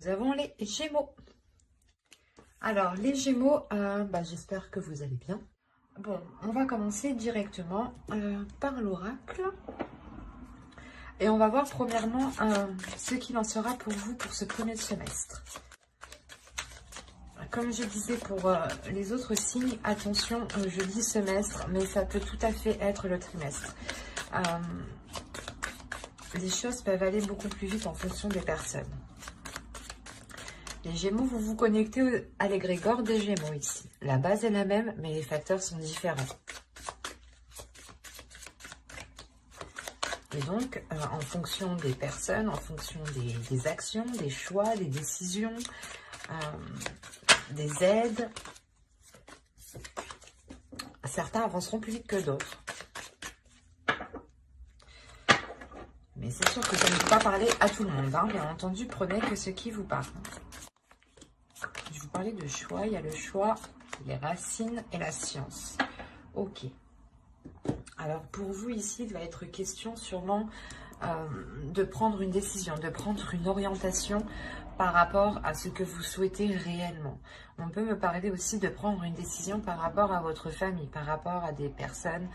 Nous avons les Gémeaux. Alors, les Gémeaux, j'espère que vous allez bien. Bon, on va commencer directement par l'oracle. Et on va voir premièrement ce qu'il en sera pour vous pour ce premier semestre. Comme je disais pour les autres signes, attention, je dis semestre, mais ça peut tout à fait être le trimestre. Les choses peuvent aller beaucoup plus vite en fonction des personnes. Les Gémeaux, vous vous connectez à l'égrégore des Gémeaux ici. La base est la même, mais les facteurs sont différents. Et donc, en fonction des personnes, en fonction des actions, des choix, des décisions, des aides, certains avanceront plus vite que d'autres. Mais c'est sûr que ça ne peut pas parler à tout le monde. Hein. Bien entendu, prenez que ce qui vous parle. Je vous parlais de choix. Il y a le choix, les racines et la science. Ok. Alors, pour vous ici, il va être question sûrement de prendre une décision, de prendre une orientation par rapport à ce que vous souhaitez réellement. On peut me parler aussi de prendre une décision par rapport à votre famille, par rapport à des personnes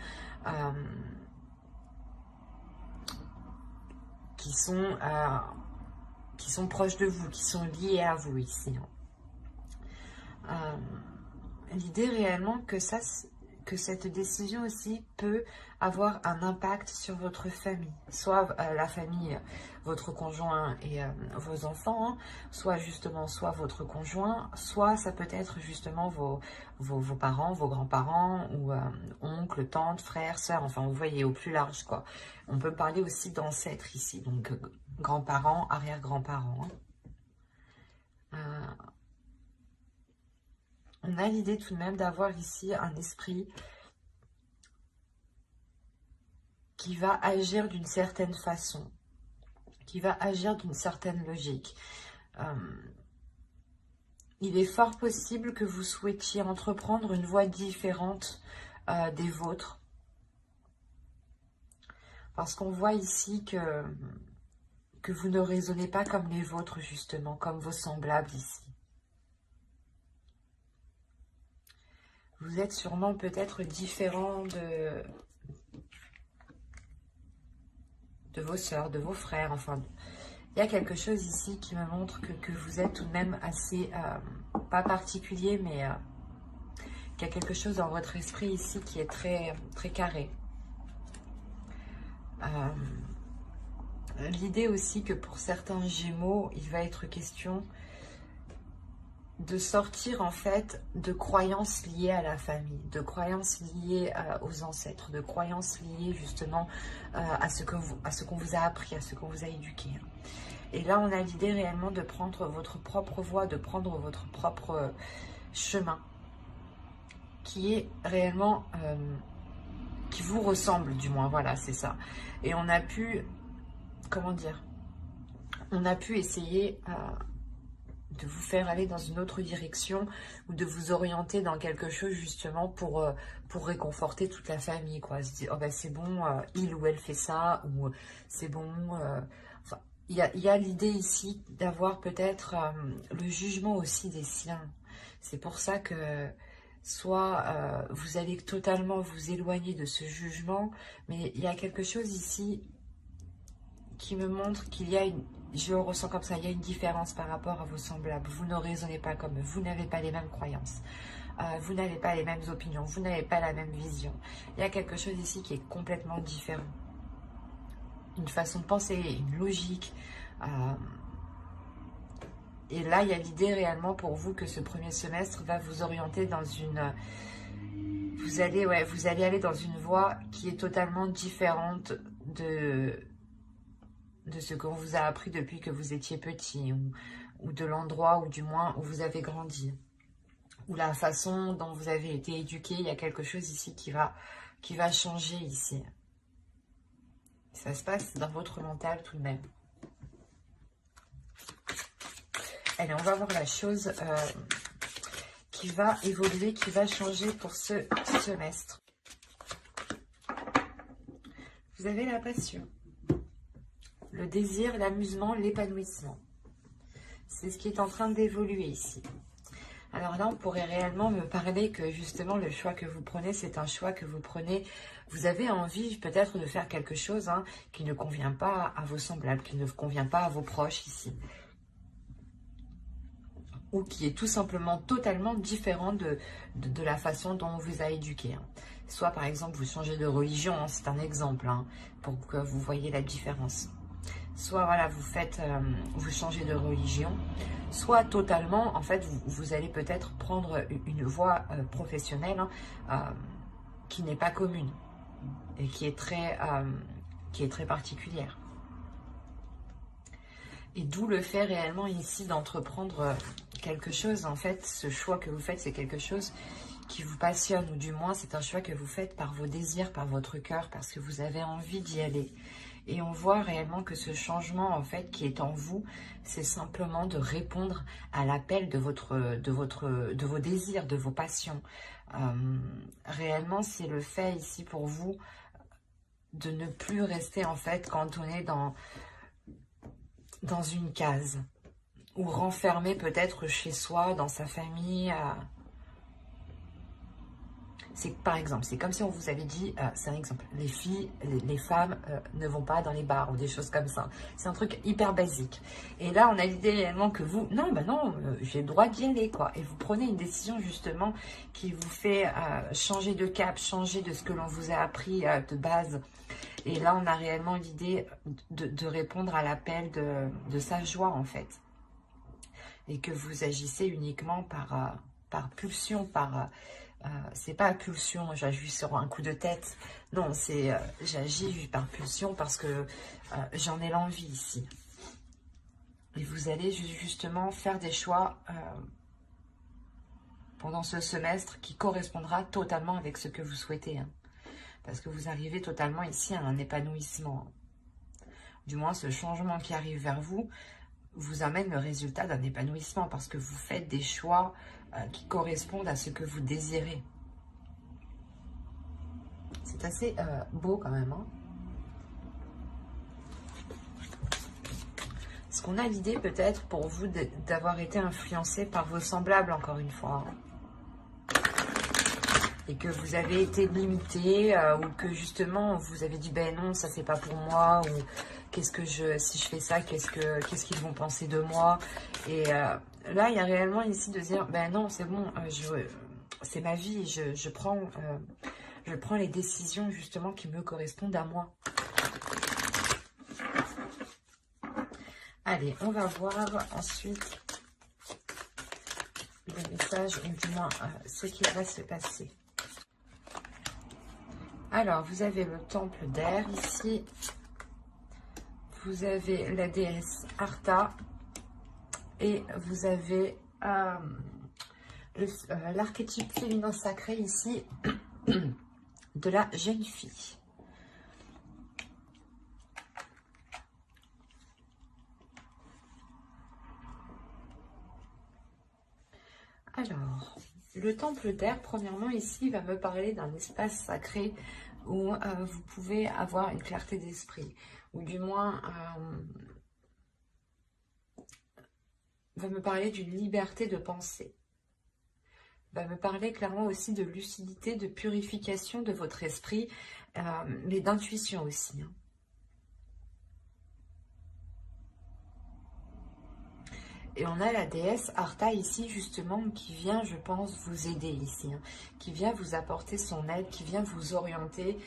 qui sont proches de vous, qui sont liées à vous ici. L'idée réellement que cette décision aussi peut avoir un impact sur votre famille, soit la famille, votre conjoint et vos enfants, hein, soit votre conjoint, soit ça peut être justement vos parents, vos grands-parents, ou oncles, tantes, frères, sœurs, enfin vous voyez au plus large quoi. On peut parler aussi d'ancêtres ici, donc grands-parents, arrière-grands-parents. On a l'idée tout de même d'avoir ici un esprit qui va agir d'une certaine façon, qui va agir d'une certaine logique. Il est fort possible que vous souhaitiez entreprendre une voie différente des vôtres. Parce qu'on voit ici que vous ne raisonnez pas comme les vôtres, justement, comme vos semblables ici. Vous êtes sûrement peut-être différent de vos sœurs, de vos frères, enfin... Il y a quelque chose ici qui me montre que vous êtes tout de même assez, pas particulier, mais qu'il y a quelque chose dans votre esprit ici qui est très, très carré. L'idée aussi que pour certains Gémeaux, il va être question de sortir en fait de croyances liées à la famille, de croyances liées aux ancêtres, de croyances liées justement à ce qu'on vous a appris, à ce qu'on vous a éduqué. Et là, on a l'idée réellement de prendre votre propre voie, de prendre votre propre chemin, qui est réellement, qui vous ressemble du moins, voilà, c'est ça. Et on a pu, comment dire, on a pu essayer de vous faire aller dans une autre direction ou de vous orienter dans quelque chose justement pour réconforter toute la famille, quoi. Se dire, oh ben c'est bon, il ou elle fait ça, ou c'est bon... Enfin, il y a l'idée ici d'avoir peut-être le jugement aussi des siens. C'est pour ça que soit vous allez totalement vous éloigner de ce jugement, mais il y a quelque chose ici qui me montre qu'il y a une... Je le ressens comme ça, il y a une différence par rapport à vos semblables. Vous ne raisonnez pas comme eux, vous n'avez pas les mêmes croyances. Vous n'avez pas les mêmes opinions, vous n'avez pas la même vision. Il y a quelque chose ici qui est complètement différent. Une façon de penser, une logique. Et là, il y a l'idée réellement pour vous que ce premier semestre va vous orienter dans une... Vous allez aller dans une voie qui est totalement différente de ce qu'on vous a appris depuis que vous étiez petit, ou de l'endroit, ou du moins où vous avez grandi, ou la façon dont vous avez été éduqué. Il y a quelque chose ici qui va changer ici. Ça se passe dans votre mental tout de même. Allez, on va voir la chose qui va évoluer, qui va changer pour ce semestre. Vous avez la passion, le désir, l'amusement, l'épanouissement. C'est ce qui est en train d'évoluer ici. Alors là, on pourrait réellement me parler que justement, le choix que vous prenez, c'est un choix que vous prenez. Vous avez envie peut-être de faire quelque chose qui ne convient pas à vos semblables, qui ne convient pas à vos proches ici. Ou qui est tout simplement totalement différent de la façon dont on vous a éduqué. Soit par exemple, vous changez de religion, c'est un exemple, pour que vous voyez la différence. Soit voilà, vous changez de religion, soit totalement, en fait, vous allez peut-être prendre une voie professionnelle qui n'est pas commune et qui est très particulière. Et d'où le fait réellement ici d'entreprendre quelque chose. En fait, ce choix que vous faites, c'est quelque chose qui vous passionne, ou du moins c'est un choix que vous faites par vos désirs, par votre cœur, parce que vous avez envie d'y aller. Et on voit réellement que ce changement, en fait, qui est en vous, c'est simplement de répondre à l'appel de vos désirs, de vos passions. Réellement, c'est le fait ici pour vous de ne plus rester, en fait, cantonné dans une case, ou renfermé peut-être chez soi, dans sa famille. C'est par exemple, c'est comme si on vous avait dit, c'est un exemple, les filles, les femmes ne vont pas dans les bars ou des choses comme ça. C'est un truc hyper basique. Et là, on a l'idée réellement que vous, non, j'ai le droit d'y aller, quoi. Et vous prenez une décision justement qui vous fait changer de cap, changer de ce que l'on vous a appris de base. Et là, on a réellement l'idée de répondre à l'appel de sa joie, en fait. Et que vous agissez uniquement par pulsion, c'est pas pulsion, j'agis sur un coup de tête. Non, c'est j'agis par pulsion parce que j'en ai l'envie ici. Et vous allez justement faire des choix pendant ce semestre qui correspondra totalement avec ce que vous souhaitez. Parce que vous arrivez totalement ici à un épanouissement. Du moins, ce changement qui arrive vers vous vous amène le résultat d'un épanouissement parce que vous faites des choix qui correspondent à ce que vous désirez. C'est assez beau quand même. Est-ce qu'on a l'idée peut-être pour vous d'avoir été influencé par vos semblables encore une fois, et que vous avez été limité ou que justement vous avez dit ben non, ça c'est pas pour moi, ou si je fais ça, qu'est-ce qu'ils vont penser de moi. Et là il y a réellement ici de dire ben non, c'est bon, c'est ma vie, je prends les décisions justement qui me correspondent à moi. Allez, on va voir ensuite le message, ou du moins ce qui va se passer. Alors, vous avez le temple d'air ici. Vous avez la déesse Arta. Et vous avez l'archétype féminin sacré ici de la jeune fille. Alors, le temple d'air, premièrement, ici, va me parler d'un espace sacré où vous pouvez avoir une clarté d'esprit, ou du moins, va me parler d'une liberté de pensée. Va me parler clairement aussi de lucidité, de purification de votre esprit, mais d'intuition aussi. Et on a la déesse Arta ici, justement, qui vient, je pense, vous aider ici. Qui vient vous apporter son aide, qui vient vous orienter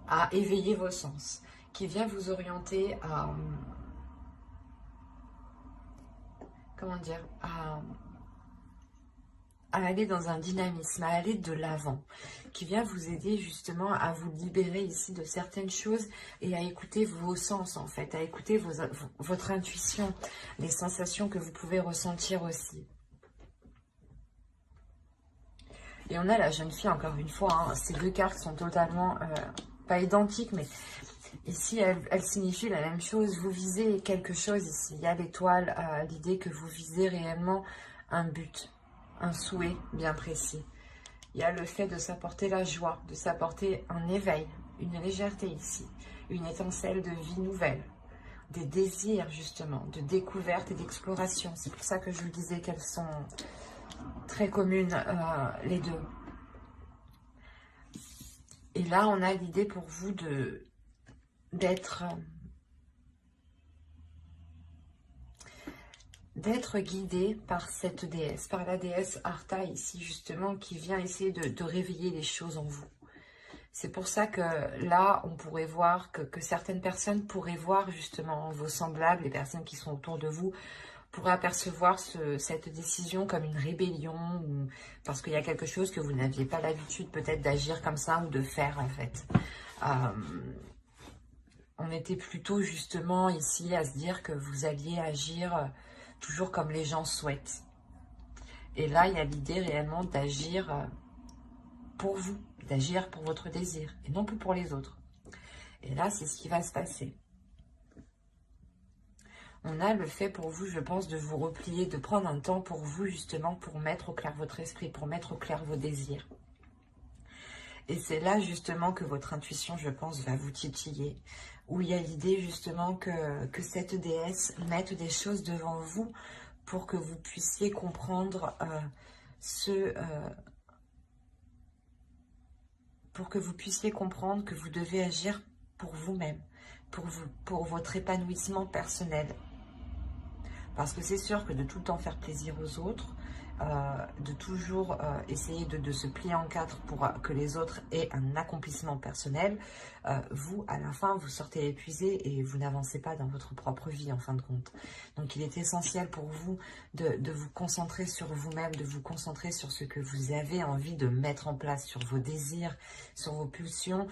à éveiller vos sens. Qui vient vous orienter à... comment dire, à aller dans un dynamisme, à aller de l'avant, qui vient vous aider justement à vous libérer ici de certaines choses et à écouter vos sens en fait, à écouter votre intuition, les sensations que vous pouvez ressentir aussi. Et on a la jeune fille encore une fois, ces deux cartes sont totalement, pas identiques, mais ici elles signifient la même chose, vous visez quelque chose ici, il y a l'étoile, l'idée que vous visez réellement un but, un souhait bien précis. Il y a le fait de s'apporter la joie, de s'apporter un éveil, une légèreté ici, une étincelle de vie nouvelle. des désirs justement, de découverte et d'exploration. C'est pour ça que je vous disais qu'elles sont très communes, les deux. Et là, on a l'idée pour vous d'être guidé par cette déesse, par la déesse Artha ici justement, qui vient essayer de réveiller les choses en vous. C'est pour ça que là, on pourrait voir que certaines personnes pourraient voir justement vos semblables, les personnes qui sont autour de vous, pourraient apercevoir cette décision comme une rébellion, ou parce qu'il y a quelque chose que vous n'aviez pas l'habitude peut-être d'agir comme ça ou de faire en fait. On était plutôt justement ici à se dire que vous alliez agir toujours comme les gens souhaitent. Et là, il y a l'idée réellement d'agir pour vous, d'agir pour votre désir, et non plus pour les autres. Et là, c'est ce qui va se passer. On a le fait pour vous, je pense, de vous replier, de prendre un temps pour vous, justement, pour mettre au clair votre esprit, pour mettre au clair vos désirs. Et c'est là, justement, que votre intuition, je pense, va vous titiller. Où il y a l'idée, justement, que cette déesse mette des choses devant vous pour que vous puissiez comprendre pour que vous puissiez comprendre que vous devez agir pour vous-même, pour votre épanouissement personnel. Parce que c'est sûr que de tout le temps faire plaisir aux autres, de toujours essayer de se plier en quatre pour que les autres aient un accomplissement personnel, vous, à la fin, vous sortez épuisé et vous n'avancez pas dans votre propre vie, en fin de compte. Donc, il est essentiel pour vous de vous concentrer sur vous-même, de vous concentrer sur ce que vous avez envie de mettre en place, sur vos désirs, sur vos pulsions,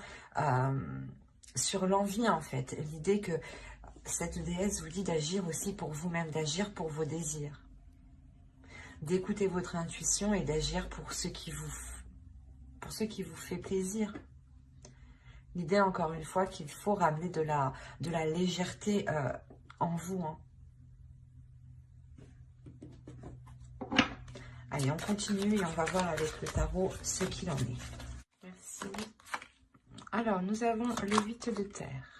sur l'envie, en fait. L'idée que cette déesse vous dit d'agir aussi pour vous-même, d'agir pour vos désirs, d'écouter votre intuition et d'agir pour ce qui vous fait plaisir. L'idée, encore une fois, qu'il faut ramener de la légèreté en vous. Hein. Allez, on continue et on va voir avec le tarot ce qu'il en est. Merci. Alors, nous avons le 8 de terre.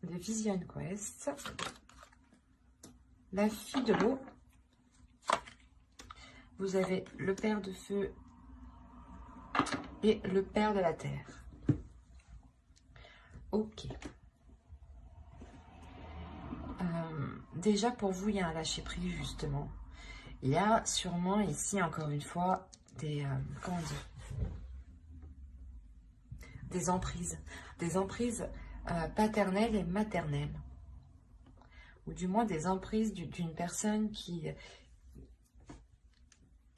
Le Vision Quest, la fille de l'eau, vous avez le père de feu et le père de la terre. Ok. Déjà pour vous, il y a un lâcher-prise justement. Il y a sûrement ici, encore une fois, comment dire, des emprises paternelle et maternelle, ou du moins des emprises d'une personne qui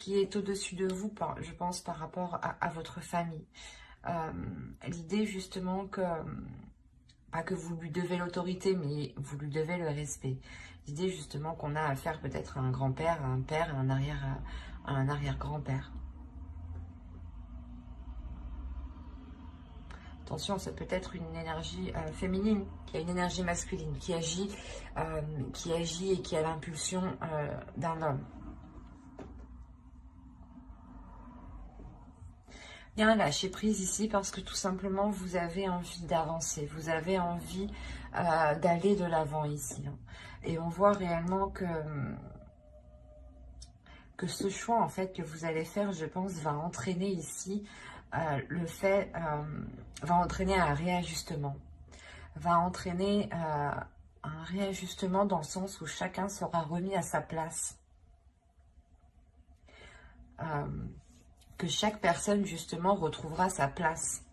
est au-dessus de vous, je pense, par rapport à votre famille. L'idée justement que, pas que vous lui devez l'autorité, mais vous lui devez le respect. L'idée justement qu'on a affaire peut-être à un grand-père, à un père, à un arrière-grand-père. Attention, ça peut être une énergie féminine, qui a une énergie masculine, qui agit et qui a l'impulsion d'un homme. Il y a un lâcher-prise ici parce que tout simplement, vous avez envie d'avancer, vous avez envie d'aller de l'avant ici. Hein. Et on voit réellement que ce choix, en fait, que vous allez faire, je pense, va entraîner ici va entraîner un réajustement. Va entraîner un réajustement dans le sens où chacun sera remis à sa place. Que chaque personne, justement, retrouvera sa place.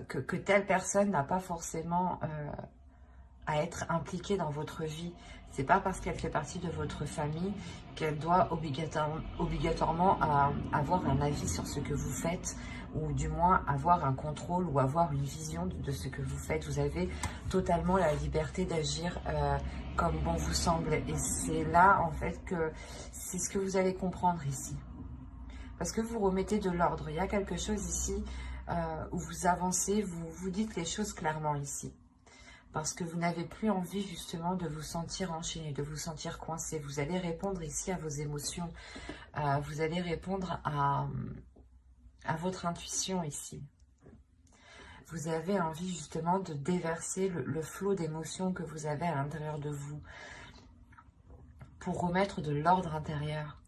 Que telle personne n'a pas forcément à être impliquée dans votre vie. C'est pas parce qu'elle fait partie de votre famille qu'elle doit obligatoirement avoir un avis sur ce que vous faites, ou du moins avoir un contrôle ou avoir une vision de ce que vous faites. Vous avez totalement la liberté d'agir comme bon vous semble. Et c'est là, en fait, que c'est ce que vous allez comprendre ici. Parce que vous remettez de l'ordre. Il y a quelque chose ici où vous avancez, vous dites les choses clairement ici. Parce que vous n'avez plus envie justement de vous sentir enchaîné, de vous sentir coincé. Vous allez répondre ici à vos émotions. Vous allez répondre à votre intuition ici. Vous avez envie justement de déverser le flot d'émotions que vous avez à l'intérieur de vous pour remettre de l'ordre intérieur.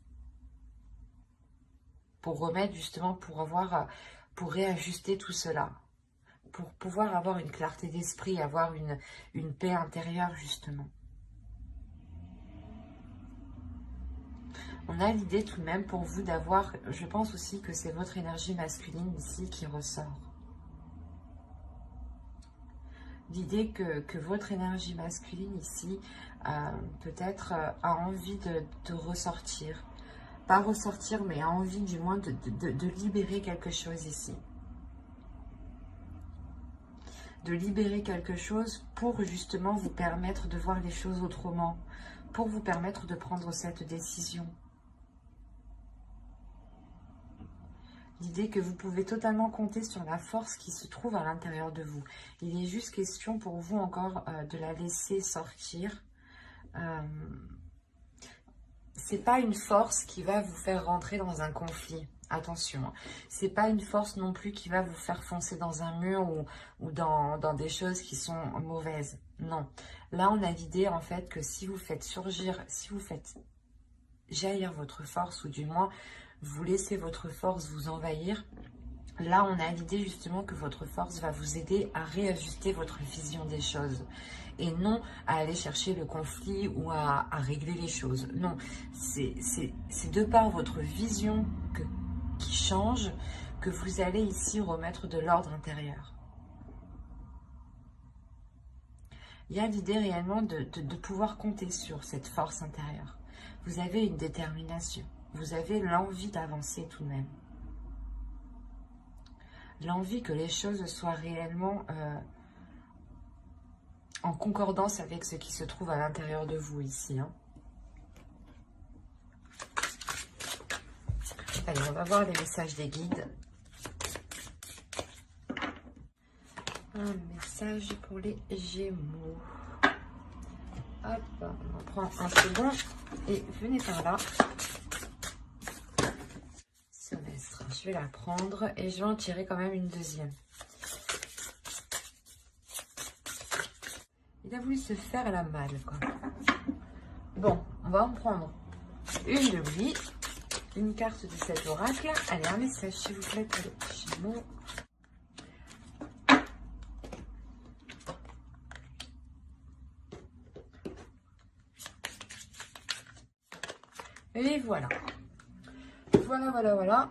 Pour remettre justement, pour réajuster tout cela. Pour pouvoir avoir une clarté d'esprit, avoir une paix intérieure justement. On a l'idée tout de même pour vous d'avoir, je pense aussi que c'est votre énergie masculine ici qui ressort. L'idée que votre énergie masculine ici, peut-être a envie de ressortir. Pas ressortir, mais a envie du moins de libérer quelque chose ici. De libérer quelque chose pour justement vous permettre de voir les choses autrement. Pour vous permettre de prendre cette décision. L'idée que vous pouvez totalement compter sur la force qui se trouve à l'intérieur de vous. Il est juste question pour vous encore de la laisser sortir. C'est pas une force qui va vous faire rentrer dans un conflit. Attention, c'est pas une force non plus qui va vous faire foncer dans un mur ou dans des choses qui sont mauvaises. Non. Là, on a l'idée en fait que si vous faites surgir, si vous faites jaillir votre force, ou du moins vous laissez votre force vous envahir, là on a l'idée justement que votre force va vous aider à réajuster votre vision des choses et non à aller chercher le conflit ou à régler les choses. Non, c'est de par votre vision qui change que vous allez ici remettre de l'ordre intérieur. Il y a l'idée réellement de pouvoir compter sur cette force intérieure. Vous avez une détermination. Vous avez l'envie d'avancer tout de même. L'envie que les choses soient réellement en concordance avec ce qui se trouve à l'intérieur de vous ici. Hein. Allez, on va voir les messages des guides. Un message pour les Gémeaux. Hop, on prend un second et venez par là. Semestre, je vais la prendre et je vais en tirer quand même une deuxième. Il a voulu se faire la malle, quoi. Bon, on va en prendre une de lui, une carte de cet oracle. Allez, un message s'il vous plaît pour les Gémeaux. Et voilà. Voilà.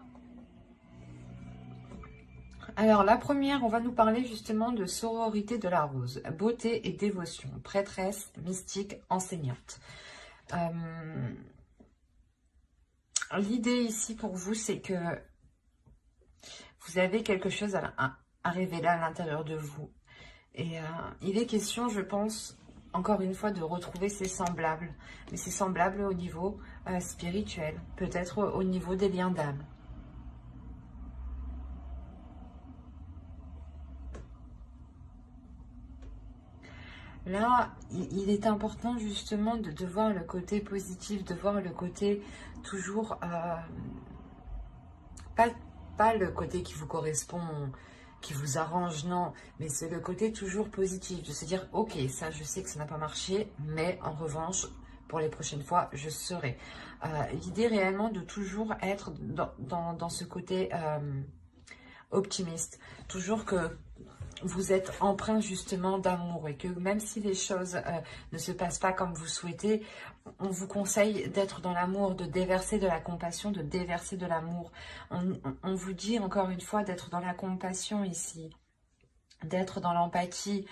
Alors, la première, on va nous parler justement de sororité de la rose. Beauté et dévotion. Prêtresse, mystique, enseignante. L'idée ici pour vous, c'est que vous avez quelque chose à révéler à l'intérieur de vous. Et il est question, je pense, encore une fois, de retrouver ses semblables. Mais ses semblables au niveau spirituel, peut-être au niveau des liens d'âme. Là, il est important justement de voir le côté positif, de voir le côté toujours, pas le côté qui vous correspond, qui vous arrange, non, mais c'est le côté toujours positif, de se dire, ok, ça je sais que ça n'a pas marché, mais en revanche, pour les prochaines fois, je serai. L'idée réellement de toujours être dans ce côté optimiste, toujours que vous êtes empreint justement d'amour et que même si les choses ne se passent pas comme vous souhaitez, on vous conseille d'être dans l'amour, de déverser de la compassion, de déverser de l'amour. On vous dit encore une fois d'être dans la compassion ici, d'être dans l'empathie,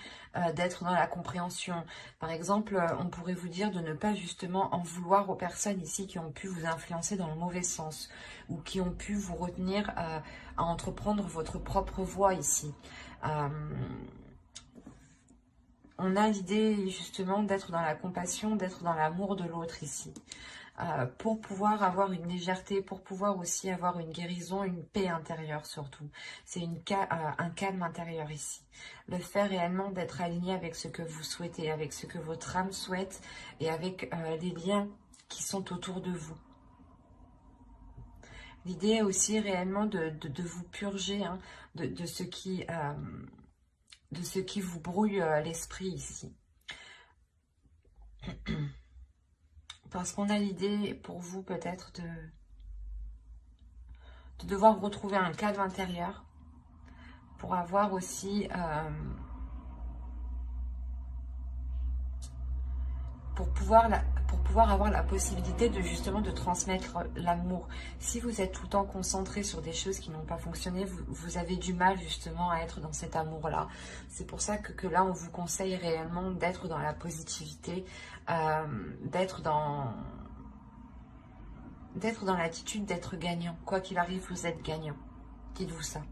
d'être dans la compréhension. Par exemple, on pourrait vous dire de ne pas justement en vouloir aux personnes ici qui ont pu vous influencer dans le mauvais sens ou qui ont pu vous retenir à entreprendre votre propre voie ici. On a l'idée justement d'être dans la compassion, d'être dans l'amour de l'autre ici. Pour pouvoir avoir une légèreté, pour pouvoir aussi avoir une guérison, une paix intérieure surtout. C'est un calme intérieur ici. Le fait réellement d'être aligné avec ce que vous souhaitez, avec ce que votre âme souhaite et avec les liens qui sont autour de vous. L'idée aussi réellement de vous purger hein, de ce qui de ce qui vous brouille l'esprit ici. Parce qu'on a l'idée pour vous peut-être de devoir retrouver un cadre intérieur pour avoir aussi, pour pouvoir avoir la possibilité de justement de transmettre l'amour. Si vous êtes tout le temps concentré sur des choses qui n'ont pas fonctionné, vous avez du mal justement à être dans cet amour-là. C'est pour ça que là, on vous conseille réellement d'être dans la positivité, d'être dans l'attitude d'être gagnant. Quoi qu'il arrive, vous êtes gagnant. Dites-vous ça.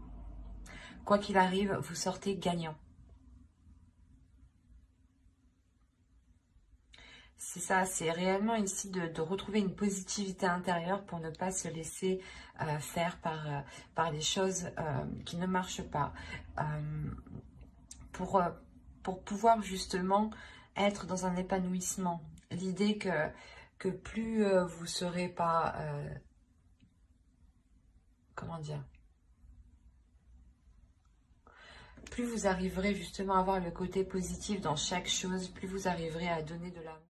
Quoi qu'il arrive, vous sortez gagnant. C'est ça, c'est réellement ici de retrouver une positivité intérieure pour ne pas se laisser faire par des choses qui ne marchent pas. Pour pouvoir justement être dans un épanouissement. L'idée que plus vous serez pas... comment dire, plus vous arriverez justement à avoir le côté positif dans chaque chose, plus vous arriverez à donner de l'amour.